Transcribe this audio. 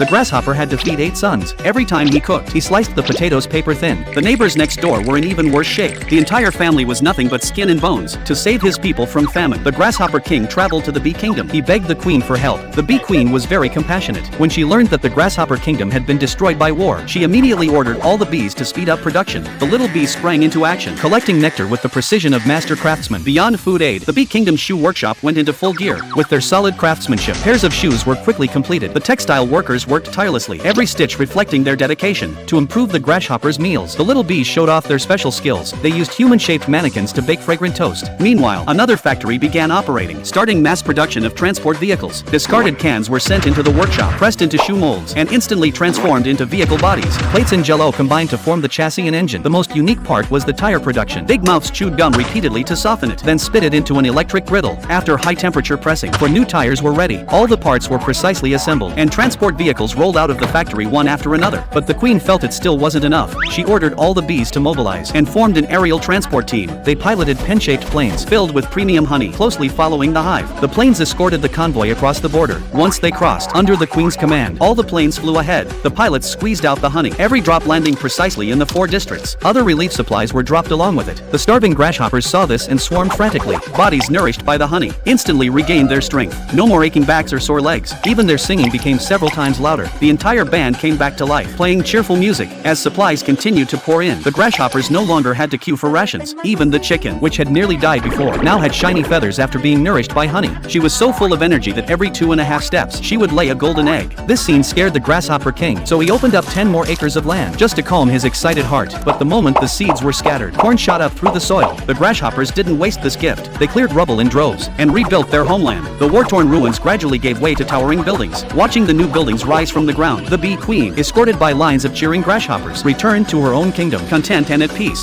The grasshopper had to feed 8 sons. Every time he cooked, he sliced the potatoes paper thin. The neighbors next door were in even worse shape. The entire family was nothing but skin and bones. To save his people from famine, the grasshopper king traveled to the bee kingdom. He begged the queen for help. The bee queen was very compassionate. When she learned that the grasshopper kingdom had been destroyed by war, she immediately ordered all the bees to speed up production. The little bees sprang into action, collecting nectar with the precision of master craftsmen. Beyond food aid, the bee kingdom's shoe workshop went into full gear. With their solid craftsmanship, pairs of shoes were quickly completed. The textile workers worked tirelessly, every stitch reflecting their dedication. To improve the grasshopper's meals, the little bees showed off their special skills. They used human-shaped mannequins to bake fragrant toast. Meanwhile, another factory began operating, starting mass production of transport vehicles. Discarded cans were sent into the workshop, pressed into shoe molds, and instantly transformed into vehicle bodies. Plates and jello combined to form the chassis and engine. The most unique part was the tire production. Big mouths chewed gum repeatedly to soften it, then spit it into an electric griddle. After high-temperature pressing, for new tires were ready. All the parts were precisely assembled, and transport vehicles rolled out of the factory one after another. But the queen felt it still wasn't enough. She ordered all the bees to mobilize and formed an aerial transport team. They piloted pen-shaped planes filled with premium honey, closely following the hive. The planes escorted the convoy across the border. Once they crossed, under the queen's command, all the planes flew ahead. The pilots squeezed out the honey, every drop landing precisely in the 4 districts. Other relief supplies were dropped along with it. The starving grasshoppers saw this and swarmed frantically. Bodies nourished by the honey instantly regained their strength. No more aching backs or sore legs. Even their singing became several times louder. The entire band came back to life, playing cheerful music. As supplies continued to pour in, the grasshoppers no longer had to queue for rations. Even the chicken, which had nearly died before, now had shiny feathers after being nourished by honey. She was so full of energy that every 2.5 steps, she would lay a golden egg. This scene scared the grasshopper king, so he opened up 10 more acres of land, just to calm his excited heart. But the moment the seeds were scattered, corn shot up through the soil. The grasshoppers didn't waste this gift. They cleared rubble in droves, and rebuilt their homeland. The war-torn ruins gradually gave way to towering buildings. Watching the new buildings rise from the ground, the bee queen, escorted by lines of cheering grasshoppers, returned to her own kingdom, content and at peace.